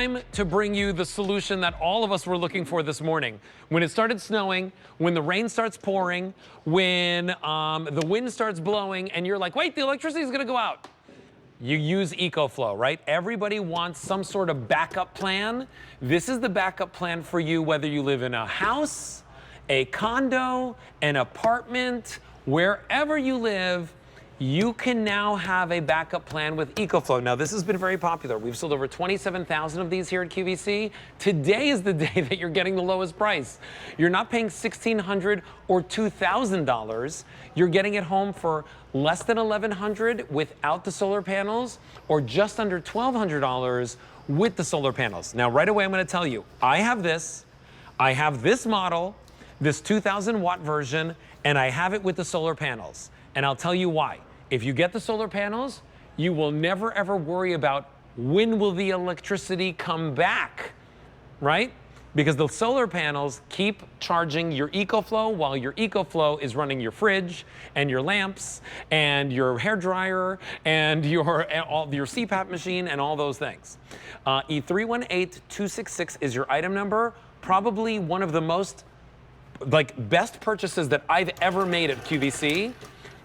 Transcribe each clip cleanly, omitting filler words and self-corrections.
time to bring you the solution that all of us were looking for this morning. When it started snowing, when the rain starts pouring, when the wind starts blowing, and you're like, wait, the electricity is going to go out. You use Ecoflow, right? Everybody wants some sort of backup plan. This is the backup plan for you, whether you live in a house, a condo, an apartment, wherever you live. You can now have a backup plan with Ecoflow. Now, this has been very popular. We've sold over 27,000 of these here at QVC. Today is the day that you're getting the lowest price. You're not paying $1,600 or $2,000. You're getting it home for less than $1,100 without the solar panels, or just under $1,200 with the solar panels. Now, right away, I'm going to tell you, I have this model, this 2,000 watt version, and I have it with the solar panels. And I'll tell you why. If you get the solar panels, you will never ever worry about when will the electricity come back, right? Because the solar panels keep charging your Ecoflow while your Ecoflow is running your fridge and your lamps and your hair dryer and your CPAP machine and all those things. E318266 is your item number. Probably one of the most best purchases that I've ever made at QVC.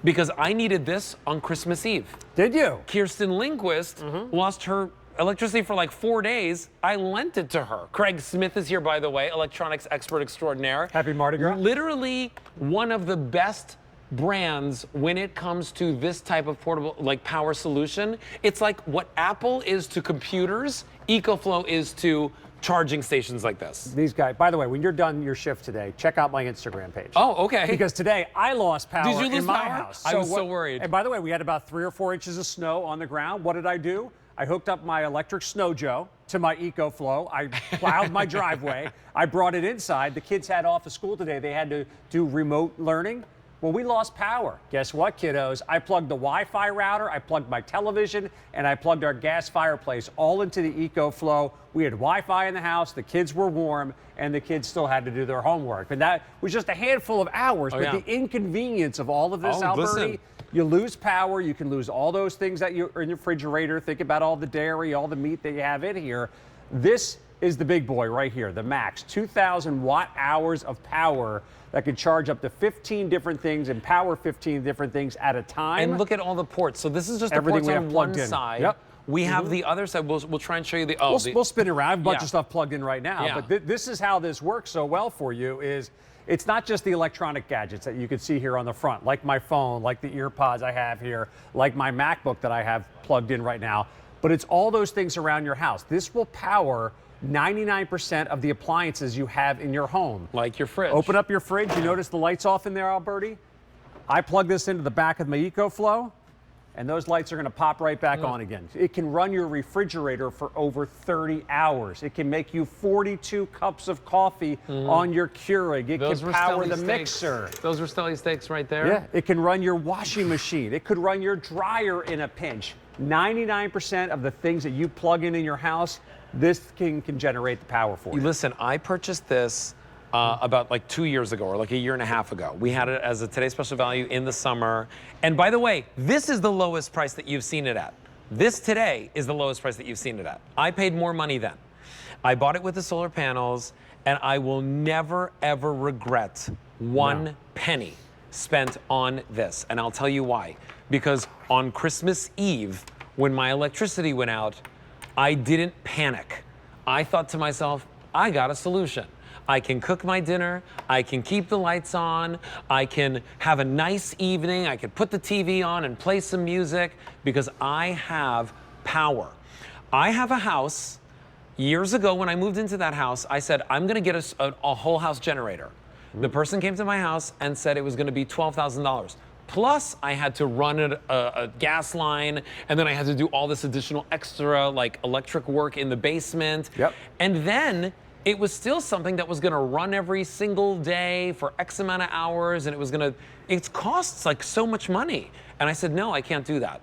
Because I needed this on Christmas Eve. Did you? Kirsten Lindquist lost her electricity for like 4 days. I lent it to her. Craig Smith is here, by the way, electronics expert extraordinaire. Happy Mardi Gras. Literally one of the best brands when it comes to this type of portable, power solution. It's like what Apple is to computers, Ecoflow is to charging stations like this. These guys, by the way, when you're done your shift today, check out my Instagram page. Oh, okay. Because today I lost power Did you lose in my power? house. I was so worried. And by the way, we had about 3 or 4 inches of snow on the ground. What did I do? I hooked up my electric snow Joe to my Ecoflow. I plowed my driveway. I brought it inside. The kids had off of school today. They had to do remote learning. Well, we lost power. Guess what, kiddos? I plugged the Wi-Fi router, I plugged my television, and I plugged our gas fireplace all into the Ecoflow. We had Wi-Fi in the house, the kids were warm, and the kids still had to do their homework. And that was just a handful of hours, but the inconvenience of all of this, Alberti, you lose power, you can lose all those things that you're in your refrigerator. Think about all the dairy, all the meat that you have in here. This is the big boy right here, the Max, 2,000 watt hours of power that can charge up to 15 different things and power 15 different things at a time. And look at all the ports. So this is just the ports on one side. Yep. We have the other side. We'll try and show you the. We'll spin it around. I have a bunch of stuff plugged in right now. Yeah. But this is how this works so well for you. It's not just the electronic gadgets that you can see here on the front, like my phone, like the earpods I have here, like my MacBook that I have plugged in right now. But it's all those things around your house. This will power 99% of the appliances you have in your home. Like your fridge. Open up your fridge. You notice the lights off in there, Alberti? I plug this into the back of my Ecoflow, and those lights are going to pop right back on again. It can run your refrigerator for over 30 hours. It can make you 42 cups of coffee on your Keurig. It can power the mixer. Those were Stelly steaks right there. Yeah, it can run your washing machine. It could run your dryer in a pinch. 99% of the things that you plug in your house, this thing can generate the power for you. Listen, I purchased this about 2 years ago, or a year and a half ago. We had it as a Today's Special Value in the summer. And by the way, this is the lowest price that you've seen it at. This today is the lowest price that you've seen it at. I paid more money then. I bought it with the solar panels, and I will never, ever regret one penny spent on this. And I'll tell you why. Because on Christmas Eve, when my electricity went out, I didn't panic. I thought to myself, I got a solution. I can cook my dinner, I can keep the lights on, I can have a nice evening, I can put the TV on and play some music because I have power. I have a house. Years ago when I moved into that house, I said, I'm gonna get a whole house generator. The person came to my house and said it was gonna be $12,000. Plus, I had to run a gas line, and then I had to do all this additional extra, electric work in the basement. Yep. And then it was still something that was going to run every single day for X amount of hours, and it costs so much money. And I said, no, I can't do that.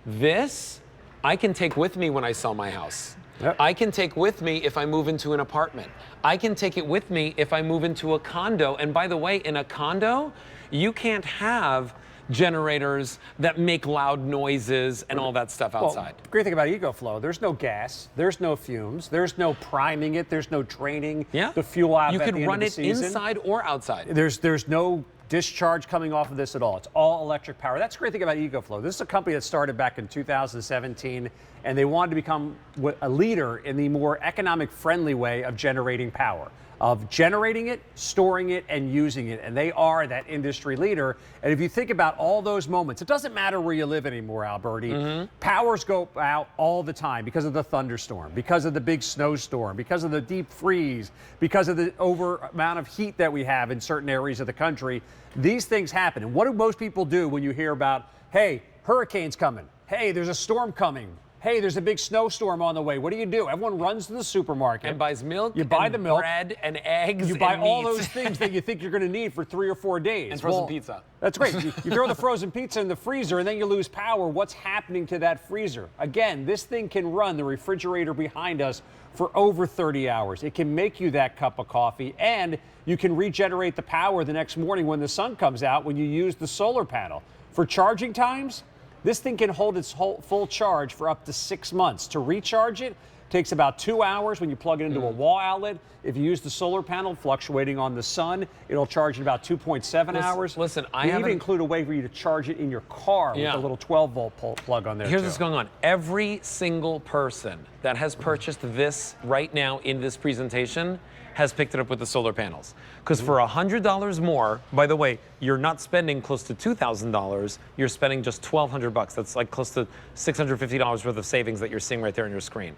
This, I can take with me when I sell my house. Yep. I can take with me if I move into an apartment. I can take it with me if I move into a condo. And by the way, in a condo, you can't have generators that make loud noises and all that stuff outside. Well, great thing about Ecoflow, there's no gas, there's no fumes, there's no priming it, there's no draining the fuel out you at could the end run of it the season. inside or outside. There's no discharge coming off of this at all. It's all electric power. That's the great thing about Ecoflow. This is a company that started back in 2017, and they wanted to become a leader in the more economic friendly way of generating power, of generating it, storing it, and using it. And they are that industry leader. And if you think about all those moments, it doesn't matter where you live anymore, Alberti. Powers go out all the time because of the thunderstorm, because of the big snowstorm, because of the deep freeze, because of the over amount of heat that we have in certain areas of the country. These things happen. And what do most people do when you hear about, hey, hurricane's coming, hey, there's a storm coming, hey, there's a big snowstorm on the way? What do? Everyone runs to the supermarket and buys milk, you buy the milk, bread, and eggs, you buy and all meat. those things that you think you're going to need for 3 or 4 days. And frozen pizza. That's great. You throw the frozen pizza in the freezer and then you lose power. What's happening to that freezer? Again, this thing can run the refrigerator behind us for over 30 hours. It can make you that cup of coffee, and you can regenerate the power the next morning when the sun comes out when you use the solar panel. For charging times, this thing can hold its full charge for up to 6 months. To recharge it takes about 2 hours when you plug it into a wall outlet. If you use the solar panel fluctuating on the sun, it'll charge in about 2.7 hours. Listen, we even include a way for you to charge it in your car with a little 12-volt plug on there. Here's what's going on. Every single person that has purchased this right now in this presentation has picked it up with the solar panels. Because for $100 more, by the way, you're not spending close to $2,000, you're spending just $1,200. That's like close to $650 worth of savings that you're seeing right there on your screen.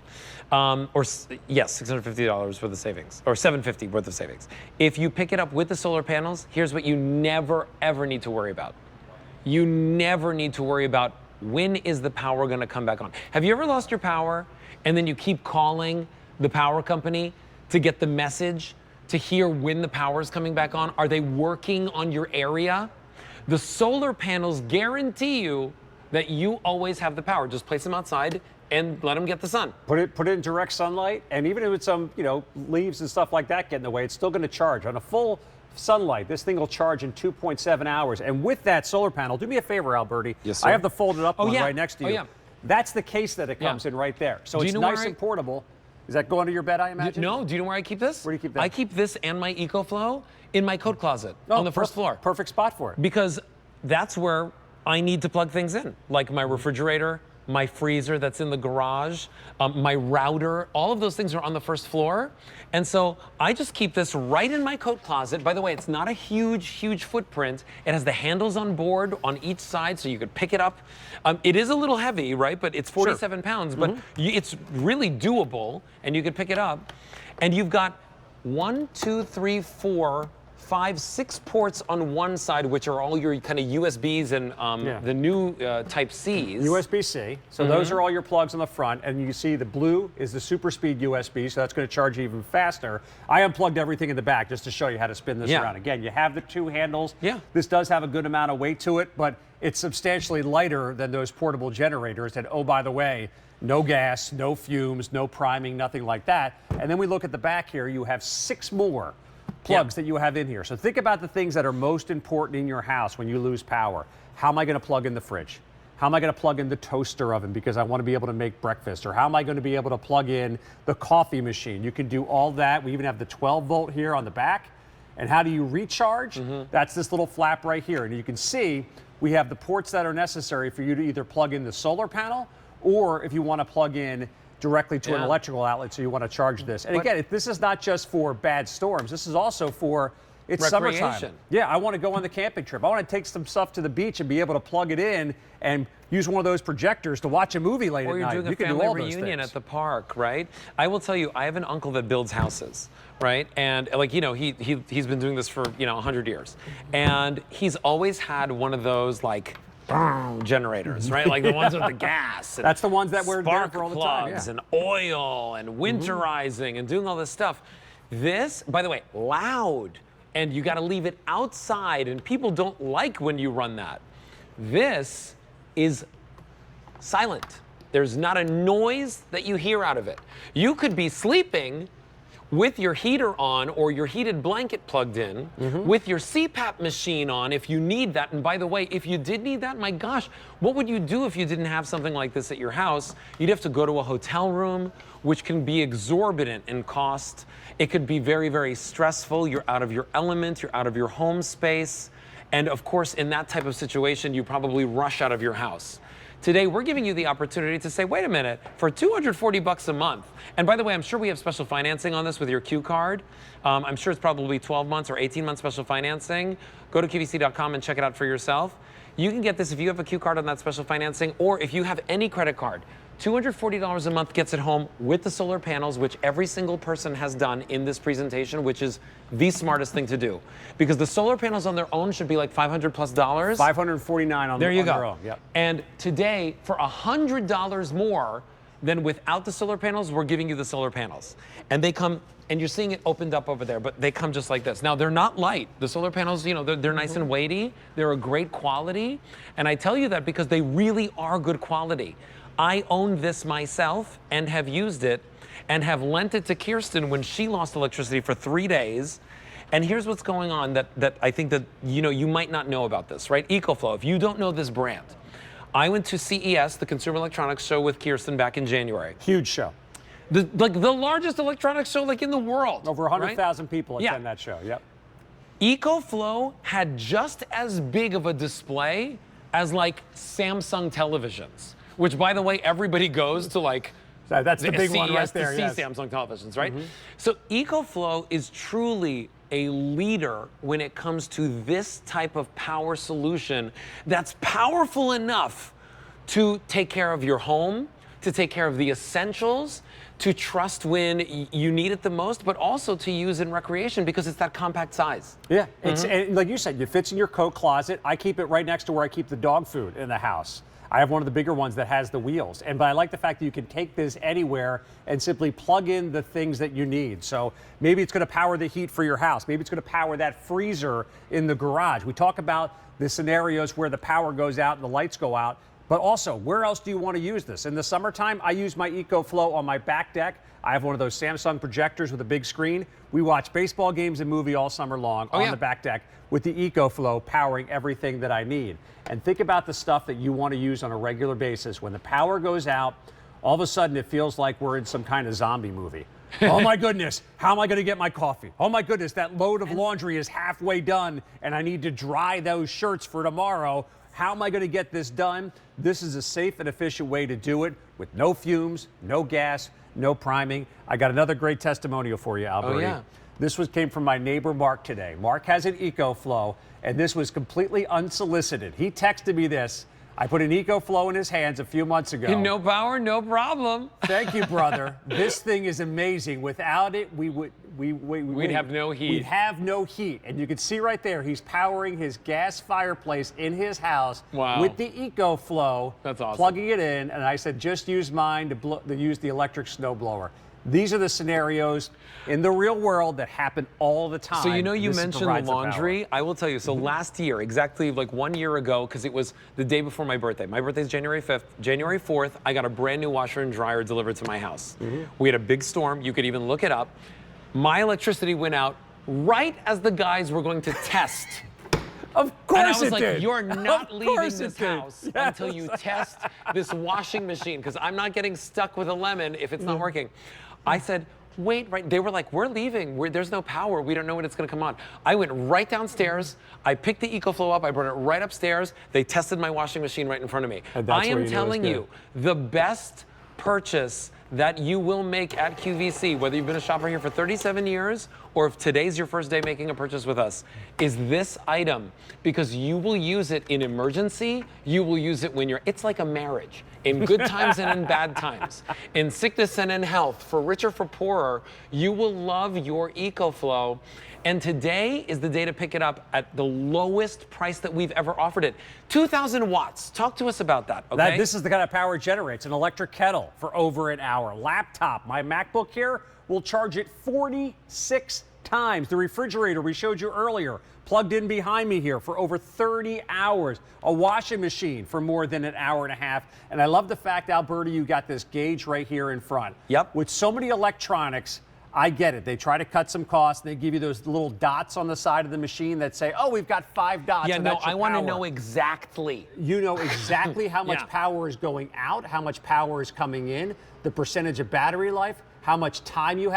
Yes, $650 worth of savings, or $750 worth of savings. If you pick it up with the solar panels, here's what you never, ever need to worry about. You never need to worry about when is the power gonna come back on. Have you ever lost your power and then you keep calling the power company to get the message, to hear when the power is coming back on? Are they working on your area? The solar panels guarantee you that you always have the power. Just place them outside and let them get the sun. Put it in direct sunlight, and even if it's some leaves and stuff like that get in the way, it's still going to charge. On a full sunlight, this thing will charge in 2.7 hours. And with that solar panel, do me a favor, Alberti. Yes, sir. I have the folded up one right next to you. Oh, yeah. That's the case that it comes in right there. So it's nice and portable. Is that going to your bed, I imagine? No, do you know where I keep this? Where do you keep that? I keep this and my Ecoflow in my coat closet on the first floor. Perfect spot for it. Because that's where I need to plug things in, like my refrigerator, my freezer that's in the garage, my router, all of those things are on the first floor. And so I just keep this right in my coat closet. By the way, it's not a huge, huge footprint. It has the handles on board on each side so you could pick it up. It is a little heavy, right? But it's 47 pounds, but it's really doable and you could pick it up. And you've got 1, 2, 3, 4, 5, 6 ports on one side, which are all your kind of USBs and the new Type Cs. USB-C. So those are all your plugs on the front, and you see the blue is the super speed USB, so that's going to charge you even faster. I unplugged everything in the back just to show you how to spin this around. Again, you have the 2 handles. This does have a good amount of weight to it, but it's substantially lighter than those portable generators. And oh, by the way, no gas, no fumes, no priming, nothing like that. And then we look at the back here, you have 6 more plugs that you have in here. So think about the things that are most important in your house when you lose power. How am I going to plug in the fridge? How am I going to plug in the toaster oven because I want to be able to make breakfast? Or how am I going to be able to plug in the coffee machine? You can do all that. We even have the 12-volt here on the back. And how do you recharge? That's this little flap right here. And you can see we have the ports that are necessary for you to either plug in the solar panel or if you want to plug in directly to an electrical outlet, so you want to charge this. And again, this is not just for bad storms. This is also for, it's summertime. Yeah, I want to go on the camping trip. I want to take some stuff to the beach and be able to plug it in and use one of those projectors to watch a movie late at night. Or you're doing a family reunion at the park, right? I will tell you, I have an uncle that builds houses, right? And like, he's been doing this for, 100 years. And he's always had one of those like generators, right? Like the ones with the gas. And that's the ones that we're there for all the time. Plugs and oil and winterizing and doing all this stuff. This, by the way, loud. And you got to leave it outside, and people don't like when you run that. This is silent. There's not a noise that you hear out of it. You could be sleeping with your heater on or your heated blanket plugged in, with your CPAP machine on if you need that. And by the way, if you did need that, my gosh, what would you do if you didn't have something like this at your house? You'd have to go to a hotel room, which can be exorbitant in cost. It could be very, very stressful. You're out of your element, you're out of your home space. And of course, in that type of situation, you probably rush out of your house. Today, we're giving you the opportunity to say, wait a minute, for $240 a month, and by the way, I'm sure we have special financing on this with your Q card. I'm sure it's probably 12 months or 18 months special financing. Go to QVC.com and check it out for yourself. You can get this if you have a Q card on that special financing, or if you have any credit card. $240 a month gets it home with the solar panels, which every single person has done in this presentation, which is the smartest thing to do. Because the solar panels on their own should be like $500 plus. $549 on, there you on go. their own. Yep. And today, for $100 more than without the solar panels, we're giving you the solar panels. And they come, and you're seeing it opened up over there, but they come just like this. Now, they're not light. The solar panels, you know, they're nice and weighty. They're a great quality. And I tell you that because they really are good quality. I own this myself and have used it and have lent it to Kirsten when she lost electricity for 3 days. And here's what's going on that I think that, you know, you might not know about this, right? Ecoflow, if you don't know this brand, I went to CES, the Consumer Electronics Show with Kirsten back in January. Huge show. The largest electronics show like in the world. Over 100,000 right? people attend that show, yep. Ecoflow had just as big of a display as like Samsung televisions. Which, by the way, everybody goes to like that's the big CES one right there. To see yes. Samsung televisions, right? So Ecoflow is truly a leader when it comes to this type of power solution that's powerful enough to take care of your home, to take care of the essentials, to trust when you need it the most, but also to use in recreation because it's that compact size. Yeah, it's and like you said, it fits in your coat closet. I keep it right next to where I keep the dog food in the house. I have one of the bigger ones that has the wheels. But I like the fact that you can take this anywhere and simply plug in the things that you need. So maybe it's going to power the heat for your house. Maybe it's going to power that freezer in the garage. We talk about the scenarios where the power goes out and the lights go out. But also, where else do you want to use this? In the summertime, I use my Ecoflow on my back deck. I have one of those Samsung projectors with a big screen. We watch baseball games and movie all summer long on the back deck with the Ecoflow powering everything that I need. And think about the stuff that you want to use on a regular basis. When the power goes out, all of a sudden it feels like we're in some kind of zombie movie. Oh my goodness, how am I going to get my coffee? Oh my goodness, that load of laundry is halfway done and I need to dry those shirts for tomorrow. How am I going to get this done? This is a safe and efficient way to do it with no fumes, no gas, no priming. I got another great testimonial for you, Alberti. Oh, yeah. This came from my neighbor Mark today. Mark has an Ecoflow, and this was completely unsolicited. He texted me this. I put an Ecoflow in his hands a few months ago. No power, no problem. Thank you, brother. This thing is amazing. Without it, we'd have no heat. We'd have no heat. And you can see right there, he's powering his gas fireplace in his house with the Ecoflow. That's awesome. Plugging it in, and I said, just use mine to use the electric snowblower. These are the scenarios in the real world that happen all the time. So you know you mentioned the laundry. I will tell you, so last year, exactly like 1 year ago, because it was the day before my birthday. My birthday's January 5th. January 4th, I got a brand new washer and dryer delivered to my house. We had a big storm. You could even look it up. My electricity went out right as the guys were going to test. Of course and I was like, did. you're not leaving this house Yes. until you test this washing machine, because I'm not getting stuck with a lemon if it's not working. I said, wait, right. They were like, we're leaving. There's no power. We don't know when it's going to come on. I went right downstairs. I picked the Ecoflow up. I brought it right upstairs. They tested my washing machine right in front of me. I am telling you, the best purchase that you will make at QVC, whether you've been a shopper here for 37 years or if today's your first day making a purchase with us, is this item, because you will use it in emergency. You will use it when it's like a marriage, in good times and in bad times, in sickness and in health, for richer, for poorer. You will love your Ecoflow. And today is the day to pick it up at the lowest price that we've ever offered it. 2,000 watts. Talk to us about that, okay? This is the kind of power it generates. An electric kettle for over an hour. Laptop, my MacBook here, will charge it 46 times. The refrigerator we showed you earlier, plugged in behind me here for over 30 hours. A washing machine for more than an hour and a half. And I love the fact, Alberti, you got this gauge right here in front. Yep. With so many electronics, I get it. They try to cut some costs. They give you those little dots on the side of the machine that say, oh, we've got 5 dots. Yeah, and no, that's your I want to power. know exactly. You know exactly how much Yeah. power is going out, how much power is coming in, the percentage of battery life, how much time you have